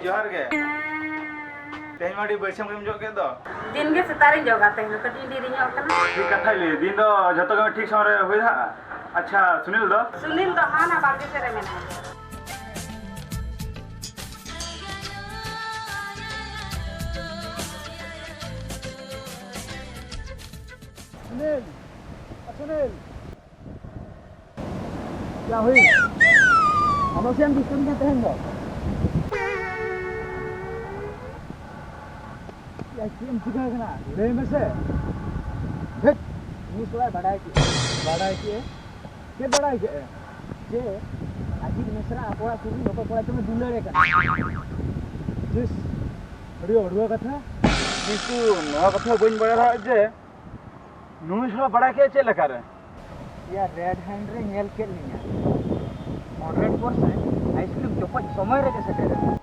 जोहार गे तेज माडी बैसम केम जो के दो दिन के सितारे जोगा ते न कटी देरी ᱧᱚᱜ ᱠᱟᱱᱟ ठीक कथा ले दिन दो जतो के ठीक समय रे होई हा अच्छा सुनील दो हाना बागे से रे मेना सुनील क्या हुई हम से हम डिस्कस करते हैं दो या किम चिका कना ले में से हट नी सोला बड़ा है के बड़ा है जे आजी मिश्रा अपोड़ा सुनी लोको कोड़ा तुम दुलरे का जिस अड़ुआ कथा किंतु नवा कथा बइन बड़ा रहा जे नुई सोला बड़ा के चे लका रे या रेड हैंड रे नेल के लिया 100% आइसक्रीम चोपट समय रे के सेटे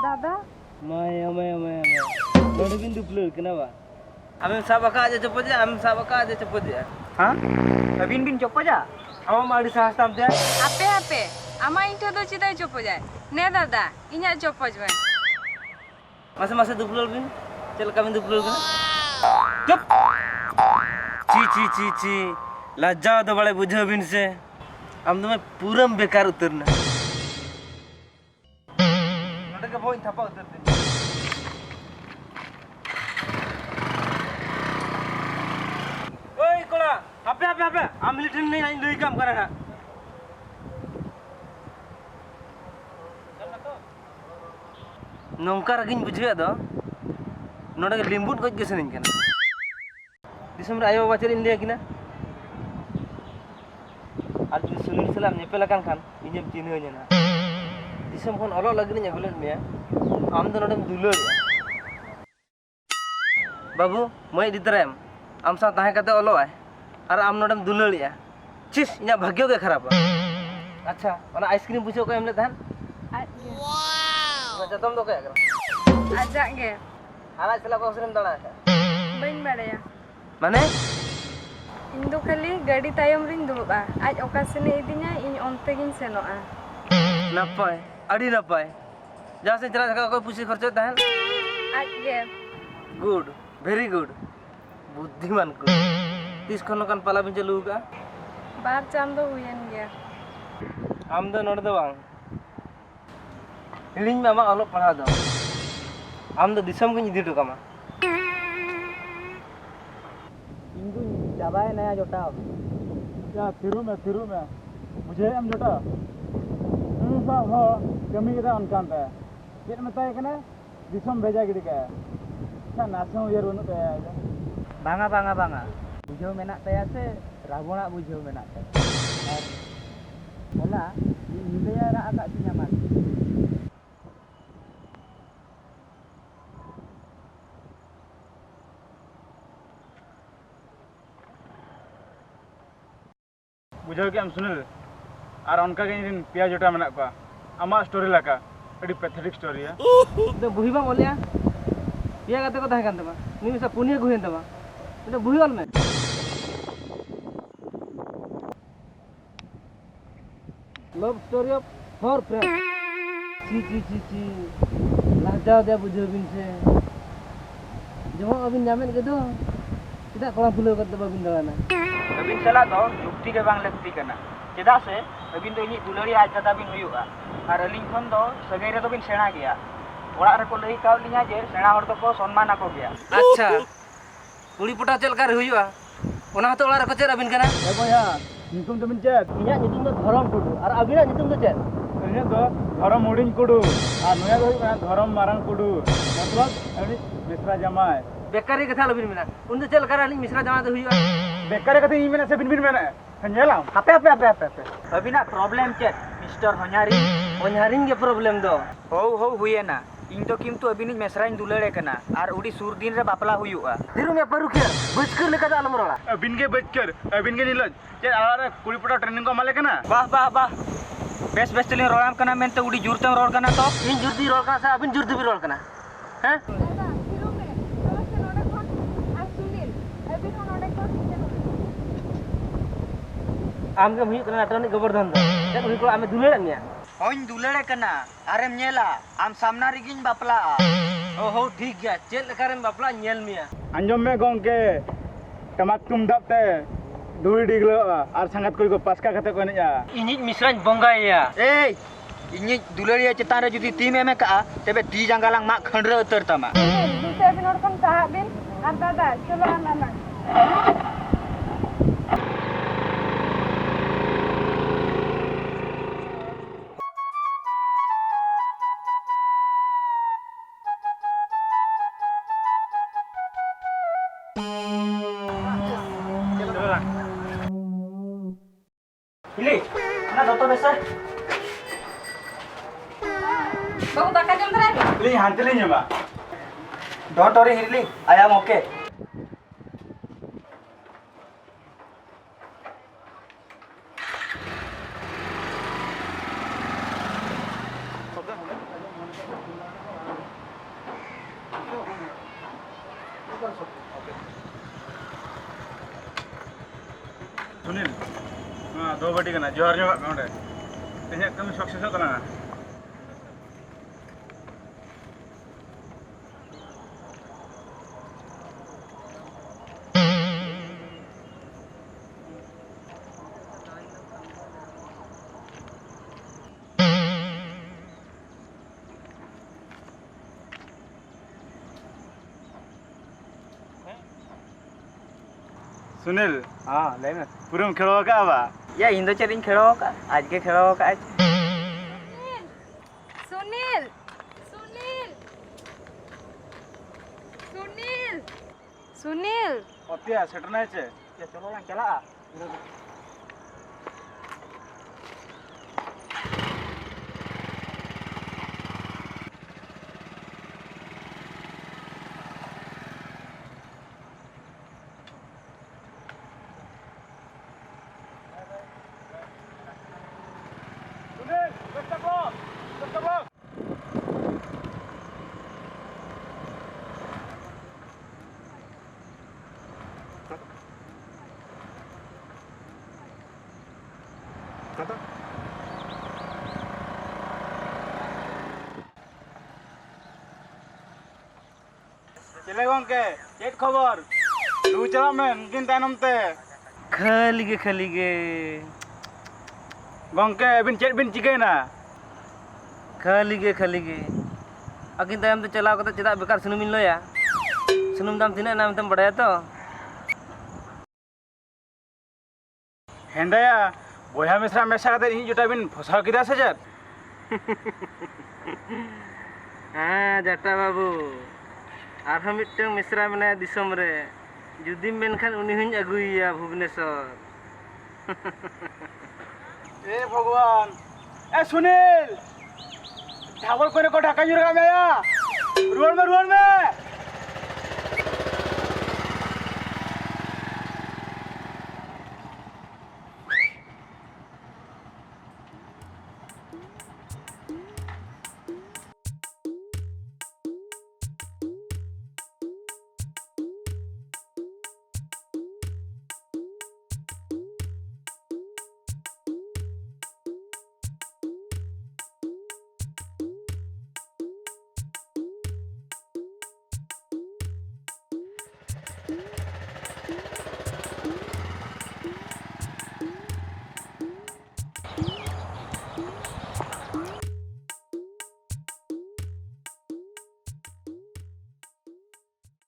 दादा मैं नोडे बिन दुपलर कना बा आम साबका जे चपजे आम साबका जे चपजे हां अबिन बिन चोपजा आम माडी साहस्ताम ते आपे आपे आमा इंठे दो चिदाय चोपो जाय ने दादा इnya चोपज में मासे मासे दुपलर बिन चल का बिन दुपलर कना चुप ची लज्जा दो बड़े बुझो बिन से आम तो मैं पूरम बेकार उतरना नोडे के बोइन थपा उतर दे ओए कोला आपे आम मिलिटरी नहीं आई लई काम करे ना नौका रगिन बुझे दो नोडे के लिंबुट गज के सनिन कना दिसम रे आयो बाबा चलिन ले किना आर जु सुनील सलाम नेपेला कान खान इᱧᱮᱢ चिन्हanya ना दिसम खन अलो लगिन अगुलेन मे आम दो नोडे दुलर बाबू मैं दितरेम आम सा ताहे कते अलो आय और आम नोडम दुलड़िया चिस इना भाग्य के खराब अच्छा ओना आइसक्रीम बुझो को एमले तहन वाओ जतम दो के आजा गे हाना चला को आइसक्रीम दड़ा बइन बड़या माने इन दो खाली गाड़ी तायम रिन दुबा आज ओका सेने इदिnya इन ओनते गिन सेनोआ नपाय अड़ी नपाय जहां से चला सका कोई पूछे खर्च तहन आज गे गुड वेरी गुड बुद्धिमान को तीस खन कान पाला बिन चलू का बार चांदो हुयन गया आम दो नोड दो बांग हिलिंग मामा अलो पढ़ा दो आम दो दिसम को इदी टोकामा इनको जाबाय नया जोटा या थिरु में मुझे हम जोटा सा हो कमी के अनकान पे चेत मताय कने दिसम भेजा गिडी के अच्छा नासो यार उनु पे बांगा बुझो मेना तया से रावणा बुझो मेना ते और होला निदया रा आका तिnya मान बुझो के हम सुनील और उनका के इन पिया जोटा मना पा आमा स्टोरी लका अडी पैथेटिक स्टोरी है तो बुहिबा मोलिया पिया गाते को ताहे कान तमा नी मिसा पुनिया गुहेन तमा तो बुहिवाल में love story of for friend ची लाजा दे बुझो बिन से जो अबिन जामेन के दो tidak kolam fulo kat babin dalana अबिन सला दो युक्ति के बांग लगती करना चेदा से अबिन तो इनी दुलड़ी आज कता बिन हुयुआ और अलिंग खन दो सगै रे तो बिन सेना गया ओड़ा रे को लई काव लिया जे सेना हर तो को सम्मान को गया अच्छा कुड़ी पुटा चल कर हुयुआ ओना तो ओड़ा रे को चेर अबिन कना ए भैया निकुम तो बिन चेत इnya नितुम दो धरम कुडू और अबिना नितुम दो चेर इने दो धरम उडिन कुडू और नया दो धरम मारंग कुडू मतलब अडी मिश्रा जमाय बेकारी कथा लबिन मेना उन चल कर अली मिश्रा जमा दो हुयुआ बेकार कते ई मेना से बिन मेना हंजेला आपे अबिना प्रॉब्लम चेक मिस्टर होन्यारी ओन्हारिन के प्रॉब्लम दो हो हुएना इन तो किंतु अबिनी मेसराइन दुलड़े कना और उडी सुर दिन रे बापला हुयुआ धीरू में परुखिया बचकर लेका दा आलम रोड़ा अबिन के बचकर अबिन के नीलज जे आरे कुड़ी पटा ट्रेनिंग को माले कना वाह वाह वाह बेस बेस तलिन रोड़ाम कना मेनते उडी जुरतेम रोड़ कना तो इन जुर्दी रोल कना से अबिन जुर्दी भी रोल कना हैं दादा धीरू में चलो से नोडे कोन आ सुनील अभी को नोडे कोन आम के हुई कना अटनी गोवर्धन दो जब हुई को आमे दुलेड़ मिया होइन दुलड़े कना आरेम नेला आम सामना रिगिन बापला ओ हो ठीक गया चेल लेकारेम बापला नेल मिया अंजम में गोंके टमाक तुमदाब ते दुई डिगलो और संगत कोई को पासका कते को नेया इनिज मिश्रान बंगाया ए इनि दुलड़िया चेतान रे जुदी ती में का तबे ती जंगालांग मा खंडरे उतर तमा दूसरे अभी नोड कोन ताहा बिन और दादा चलो आना Hili, na dokter besa. Baru tak jam terakhir. ले हांते ले न्यमा Don't worry, Hili. I am okay. Sunil हां दो बटी कना जोहर जो काउंटे तेने कमी सक्सेस होता ना सुनील हां ले में पुरम खेलो का बा या इंदो चरिन खेलो का आज के खेलो का आज सुनील सुनील सुनील सुनील ओतिया सेटना छे या चलो ना चला सुनील बेटा बो चले गोंके चेट खबर तू चला में किन तानम ते खाली गे गोंके बिन चेट बिन चिकेना खाली गे अकिन तायम तो चलाव कते चेदा बेकार सुनुम इन लोया सुनुम दाम तिना नाम तम बड़ाया तो हेंदाया बोया मिश्रा मेसा कते इन जोटा बिन फसाव किदा से जत हाँ जटा बाबू आरहा मिटंग मिश्रा मने दिसम रे जुदी मेनखान उनी हुन अगुइया भुवनेश्वर ए भगवान ए सुनील ढाबल कोने को ढाका जुरगा में या रुवन में